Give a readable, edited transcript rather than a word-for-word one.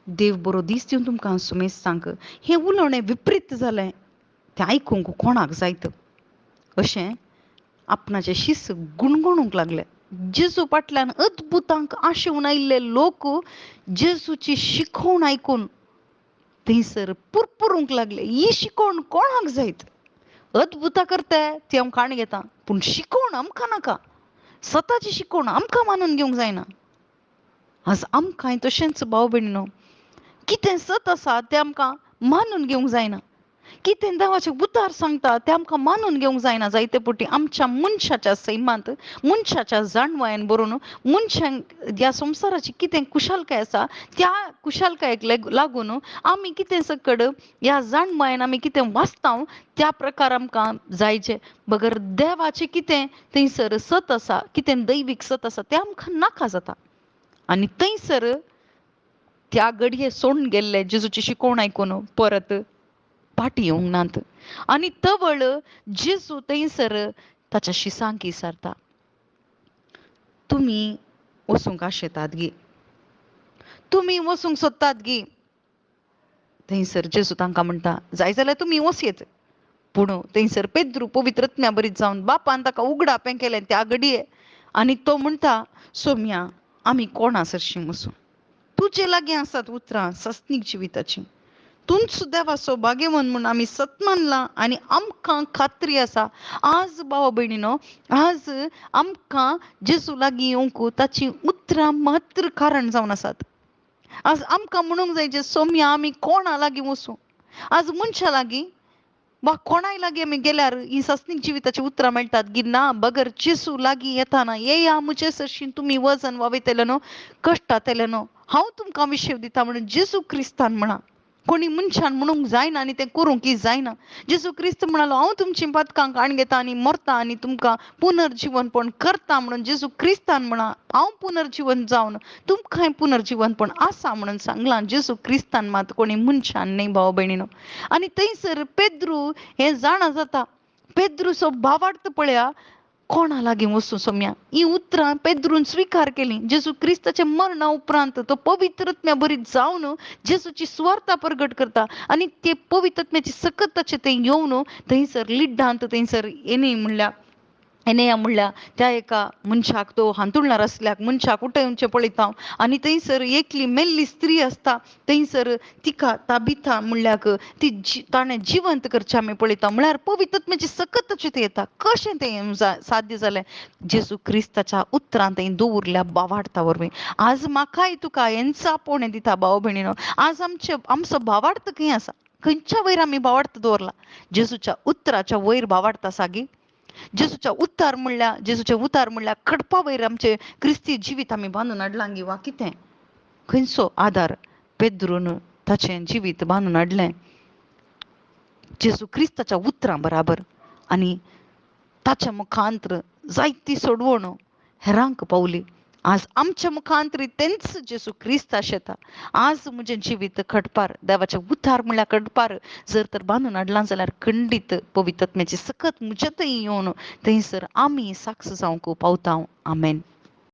देव बरो दीस दिवन तुमकां सुमेज सांग, हें उलोवणें विपरीत जालें तें आयकूंक कोणाक जायत. अशें आपणाचें शिस गुणगुणूंक लागले. जेजू फाटल्यान अद्भुतांक आशेवन आयिल्ले लोक जेजूची शिकवण आयकून थंयसर पुरपुरूंक लागले. ही शिकवण कोणाक जायत? अद्भुतां करताय ती हांव काण घेतां, पूण शिकवण आमकां नाका. स्वताची शिकवण आमकां मानून घेवंक जायना. आज आमकांय तशेंच भाव भयणीनो, कितें सत आसा तें आमकां मानून घेवंक जायना. कितें देवाचें उतार सांगता तें आमकां मानून घेवंक जायना. जायते फावटी आमच्या मनशाच्या सैमांत, मनशाच्या जाणवायेन बरोवन मनशांक ह्या संवसाराची कितें कुशलकाय आसा त्या कुशलकायेक लागून आमी कितें सकड ह्या जाणवायेन आमी कितें वाचतां त्या प्रकार आमकां जायचें. बगर देवाचें कितें थंयसर सत आसा, कितें दैवीक सत आसा तें आमकां नाका जाता. आनी थंयसर त्या घडये सोडून गेल्ले जेजूची शिकवण आयकून परत फाटी येवंक नात. आनी तवळ जेजू थंयसर ताच्या शिसांक विचारता, तुमी वचूंक आशेतात गी, तुमी वचूंक सोदतात गी. थंयसर जेजू तांकां म्हणटा, जाय जाल्यार तुमी वचयत. पूण थंयसर पेद्रू पवित्र आत्म्या बरीत जावन बापान ताका उगडापें केलें त्या घडये. आनी तो म्हणटा, सोम्या आमी कोणा सरशीं वचूं? तुजे लागीं आसात उतरां सस्तीक जिविताचीं. तूंच देवाचो भाग्यवान म्हूण आमी सत मानलां आनी आमकां खात्री आसा. आज भावा भयणीनो, आज आमकां जेजू लागीं येवंक ताचीं उतरां मात्र कारण जावन आसात. आज आमकां म्हणूंक जाय जे सोम्या आमी कोणा लागीं वचूं? आज मनशा लागीं वा कोणाय लागीं आमी गेल्यार ही सस्तीक जिविताची उतरां मेळटात गी ना. बगर जेजू लागीं येताना येया म्हजे सरशीं तुमी वजन वावयतले न्हू, कश्टांतले न्हू. हांव तुमकां विशेव दितां म्हणून जेजू क्रिस्तान म्हणा. कोणी मनशान म्हणूंक जायना आनी तें करूंकय जायना. जेजू क्रिस्त म्हणालो, हांव तुमचीं पातकां काण घेतां आनी मरतां आनी तुमकां पुनर्जीवनपण करतां म्हणून जेजू क्रिस्तान म्हणा. हांव पुनर्जीवन जावन तुमकांय पुनर्जीवनपण आसा म्हणून सांगलां जेजू क्रिस्तान, मात कोणी मनशान न्हय भाव भयणीनो. आनी थंयसर पेद्रू हें जाणा जाता. पेद्रूचो भावार्थ पळया, कोणा लागीं वचूं सोम्या? ही उतरां पेद्रून स्विकार केलीं. जेजू क्रिस्ताच्या मरणा उपरांत तो पवित्र आत्म्या बरीत जावन जेजूची सुवार्ता प्रगट करता आनी ते पवित्र आत्म्याची सकत ताचे थंय येवन थंयसर लिड्डांत थंयसर एनेया म्हणल्या त्या एका मनशाक तो हांतुरणार आसल्याक मनशाक उठोवचें पळयता. आनी थंयसर एकली मेल्ली स्त्री आसता, थंयसर तिका ताबिथा म्हणल्याक ती ताणें जिवंत करचें आमी पळयता. म्हळ्यार पवित्र आत्म्याची सकत ताचे थंय येता. कशें तें साध्य जालें? जेजू क्रिस्ताच्या उतरां थंय दवरल्या भावार्था वरवीं. आज म्हाकाय तुका हें चापोवणें दिता भाव भयणीनो. आज आमचो भावार्थ खंय आसा? खंयच्या वयर आमी भावार्थ दवरला? जेजूच्या उतराच्या वयर भावार्थ आसा गी? जेजूच्या उतार म्हणल्यार कडपा वयर आमचें क्रिस्ती जिवीत आमी बांदून हाडलां गी वा कितें? खंयचो आदार पेद्रून ताचें जिवीत बांदून हाडलें जेजू क्रिस्ताच्या उतरां बराबर. आनी ताच्या मुखांतर जायती सोडवण हेरांक पावली. आज आमच्या मुखांतरी तेंच जेजू क्रिस्त आशेता. आज म्हजें जिवीत खडपार, देवाचें उतार म्हणल्यार खडपार जर तर बांदून हाडलां जाल्यार खंडीत पवित्र आत्म्याची सकत म्हजे थंय येवन थंयसर आमी साक्ष जावंक पावता. आमेन.